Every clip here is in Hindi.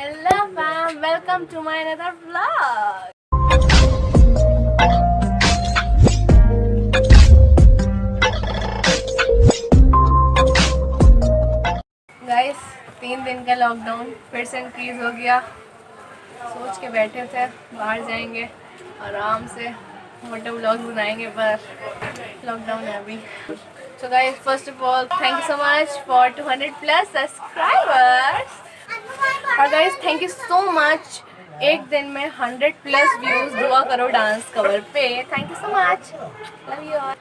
Hello fam, welcome to my another vlog. Guys, 3 दिन का लॉकडाउन फिर से इंक्रीज हो गया। सोच के बैठे थे बाहर जाएंगे आराम से मोटे व्लॉग बनाएंगे, पर लॉकडाउन है अभी। So guys, first of all, thank you so much for 200+ subscribers. और guys thank you so much, एक दिन में 100+ व्यूज़। दुआ करो डांस कवर पे। Thank you so much, love you all.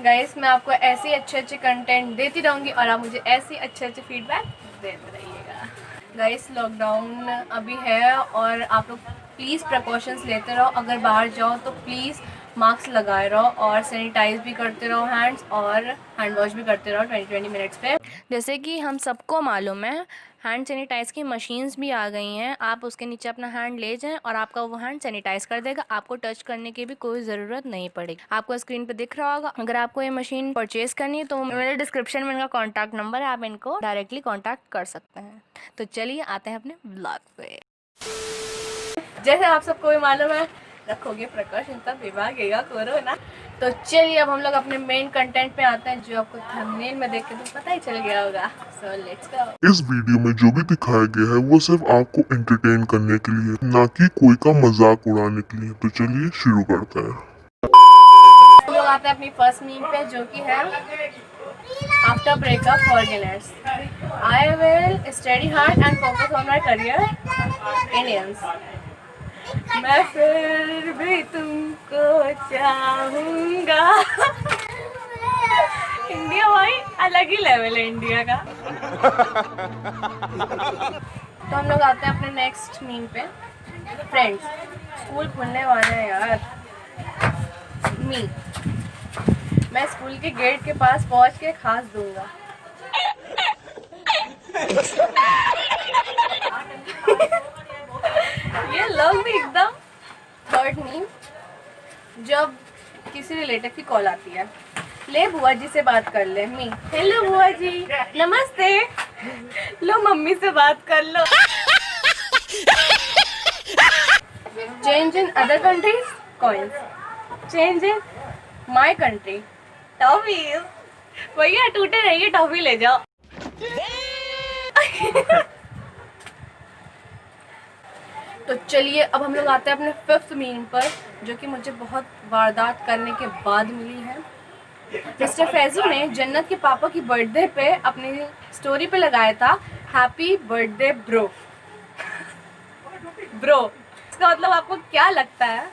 Guys मैं आपको ऐसे अच्छे कंटेंट देती रहूँगी और आप मुझे ऐसे अच्छे फीडबैक देते रहिएगा। गाइस लॉकडाउन अभी है और आप लोग प्लीज़ प्रिकॉशंस लेते रहो। अगर बाहर जाओ तो प्लीज़ मास्क लगाए रहो और सैनिटाइज भी करते रहो हैंड्स, और हैंड वॉश भी करते रहो 20-20 मिनट्स पे। जैसे कि हम सबको मालूम है हैंड सैनिटाइज की मशीन्स भी आ गई हैं। आप उसके नीचे अपना हैंड ले जाएं और आपका वो हैंड सैनिटाइज कर देगा। आपको टच करने की भी कोई ज़रूरत नहीं पड़ेगी। आपको स्क्रीन पे दिख रहा होगा। अगर आपको ये मशीन परचेज करनी है तो मेरे डिस्क्रिप्शन में इनका कॉन्टैक्ट नंबर है, आप इनको डायरेक्टली कॉन्टैक्ट कर सकते हैं। तो चलिए आते हैं अपने ब्लॉग पे। जैसे आप सबको भी मालूम है, रखोगे प्रिकॉशन तब विभागेगा कोरोना। तो चलिए अब हम लोग अपने मेन कंटेंट पे आते हैं, जो आपको थंबनेल में देख के तो पता ही चल गया होगा। So let's go. इस वीडियो में जो भी दिखाया गया है वो सिर्फ आपको एंटरटेन करने के लिए, ना कि कोई का मजाक उड़ाने के लिए। तो चलिए शुरू करते हैं। हम लोग आते हैं अपनी फर्स्ट मीम पे, जो कि है after breakup forgiveness. I will study hard and focus on my career. Indians. मैं फिर भी तुमको चाहूंगा। इंडिया भाई अलग ही लेवल है इंडिया का। तो हम लोग आते हैं अपने नेक्स्ट मीम पे। फ्रेंड्स, स्कूल खुलने वाले हैं यार। मैं स्कूल के गेट के पास पहुंच के खास दूंगा। ये लोग भी एकदम थर्ड मीम। जब किसी रिलेटिव की कॉल आती है, ले बुआ जी से बात कर ले। मी, हेलो बुआ जी, नमस्ते। लो मम्मी से बात कर लो। Change in other countries coins, change in my country toffees. भैया टूटे नहीं, टॉफी ले जाओ। तो चलिए अब हम लोग आते हैं अपने फिफ्थ मीम पर, जो कि मुझे बहुत वारदात करने के बाद मिली है। मिस्टर फैजू ने जन्नत के पापा की बर्थडे पे अपनी स्टोरी पे लगाया था, हैप्पी बर्थडे ब्रो। ब्रो इसका मतलब आपको क्या लगता है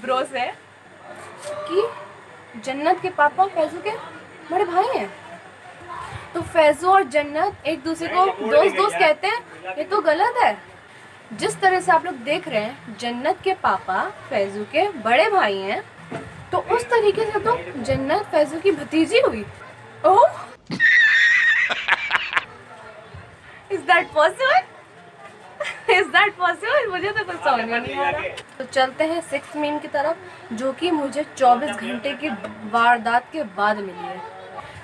ब्रो से? कि जन्नत के पापा फैजू के बड़े भाई हैं। तो फैजू और जन्नत एक दूसरे को दोस्त कहते हैं, ये तो गलत है। जिस तरह से आप लोग देख रहे हैं जन्नत के पापा फैजू के बड़े भाई हैं, तो उस तरीके से तो जन्नत फैजू की भतीजी हुई। Oh, is that possible? Is that possible? मुझे तो कुछ समझ में नहीं आ रहा। तो चलते हैं सिक्स्थ मीम की तरफ, जो कि मुझे 24 घंटे की वारदात के बाद मिली है।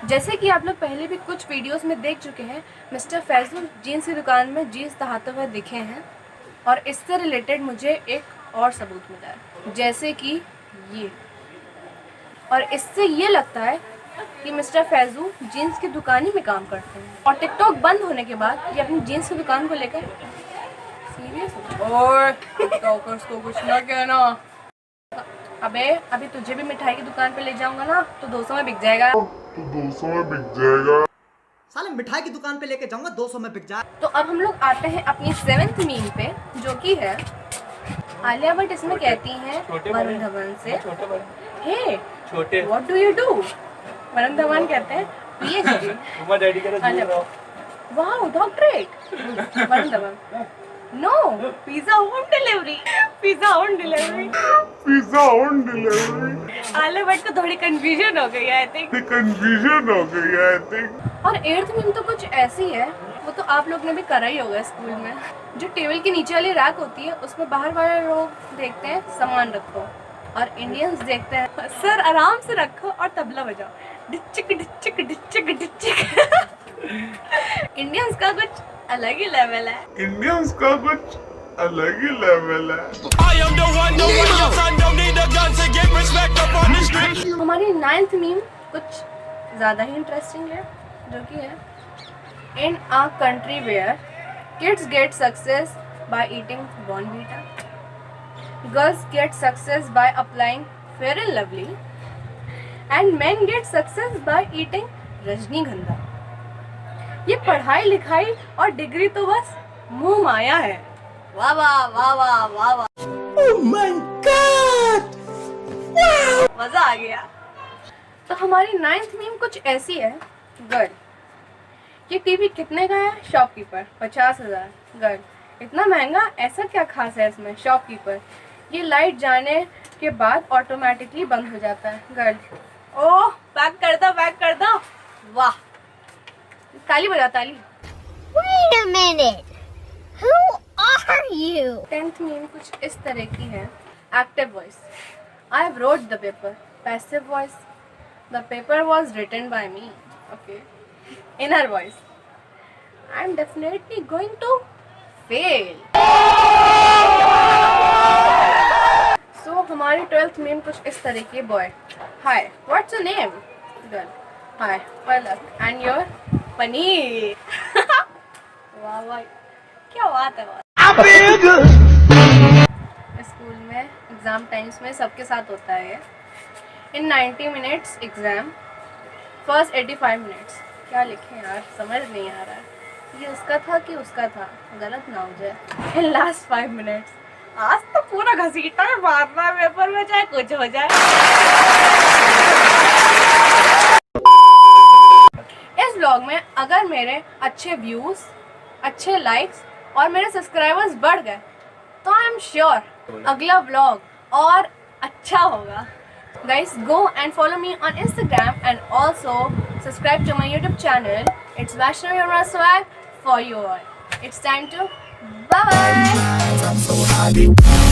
जैसे कि आप लोग पहले भी कुछ वीडियोस में देख चुके हैं, मिस्टर फैजू जीन्स की दुकान में जीन्स दहाते हुए दिखे हैं, और इससे रिलेटेड मुझे एक और सबूत मिला है, जैसे कि ये। और इससे ये लगता है कि मिस्टर फैजू जीन्स की दुकान ही में काम करते हैं, और टिकटॉक बंद होने के बाद ये अपनी जीन्स की दुकान को लेकर सीरियस। और टिकटॉकर्स को कुछ ना कहना। अबे अभी तुझे भी मिठाई की दुकान पे ले जाऊंगा ना, तो 200 में बिक जाएगा। तो 200 में बिक जाएगा। साले मिठाई की दुकान पे लेके जाऊंगा 200 में बिक जाए। तो अब हम लोग आते हैं अपनी 7th मीम पे, जो कि है आलिया भट्ट इसमें कहती हैं वरुण धवन से, hey what do you do? Varun Dhawan कहते हैं PhD. Wow doctorate. Varun Dhawan, no, pizza home delivery. Pizza home delivery. Pizza on delivery. Alia Bhatt को थोड़ी कंफ्यूजन हो गई है आई थिंक। कंफ्यूजन हो गई है आई थिंक। और 8th मीम तो कुछ ऐसी है, वो तो आप लोग ने भी करा ही होगा स्कूल में। जो टेबल के नीचे वाली रैक होती है, उसमें बाहर वाले लोग देखते हैं सामान रखो, और इंडियंस देखते हैं सर आराम से रखो और तबला बजाओ, डिचिक डिचिक डिचिक डिचिक। इंडियंस का कुछ अलग ही लेवल है। इंडियंस का कुछ अलग ही लेवल है। I am the one your son don't need a gun to get respect up on the street. हमारी 9th मीम कुछ ज़्यादा ही इंटरेस्टिंग है, जो कि है in a country where kids get success by eating Bournvita, girls get success by applying Fair and Lovely and men get success by eating Rajnigandha. ये पढ़ाई लिखाई और डिग्री तो बस मुंह माया है। वाह वाह वाह वाह वाह वाह, Oh my God! मजा आ गया। तो हमारी 9th मीम कुछ ऐसी है। गर्ल, ये टीवी कितने का है? शॉपकीपर 50,000। गर्ल, इतना महंगा, ऐसा क्या खास है इसमें? शॉपकीपर, ये लाइट जाने के बाद ऑटोमेटिकली बंद हो जाता है। गर्ल, ओह पैक कर दो पैक कर दो। वाह, ताली बजा ताली। Wait a minute. Who are you? 10th meme कुछ इस तरह की है। Active voice, I have wrote the paper. Passive voice, the paper was written by me. Okay. Inner voice, I am definitely going to fail. So हमारी 12th मीम कुछ इस तरह की। Boy, hi what's your name? Girl, hi Palak and your paneer. वाह वाह, क्या बात है। स्कूल में एग्जाम टाइम्स में सबके साथ होता है ये। इन 90 मिनट्स एग्जाम, फर्स्ट 85 मिनट्स। क्या लिखें यार, समझ नहीं आ रहा है। ये उसका था कि उसका था, गलत ना हो जाए। इन लास्ट 5 मिनट्स, आज तो पूरा घसीटा में मारना है पेपर में, चाहे कुछ हो जाए। इस व्लॉग में अगर मेरे अच्छे व्यूज, अच्छे लाइक्स और मेरे सब्सक्राइबर्स बढ़ गए तो आई एम श्योर अगला व्लॉग और अच्छा होगा। Guys, go and follow me on Instagram and also subscribe to my YouTube channel. It's Vaishnavi Arora Swag for you all. It's time to bye bye.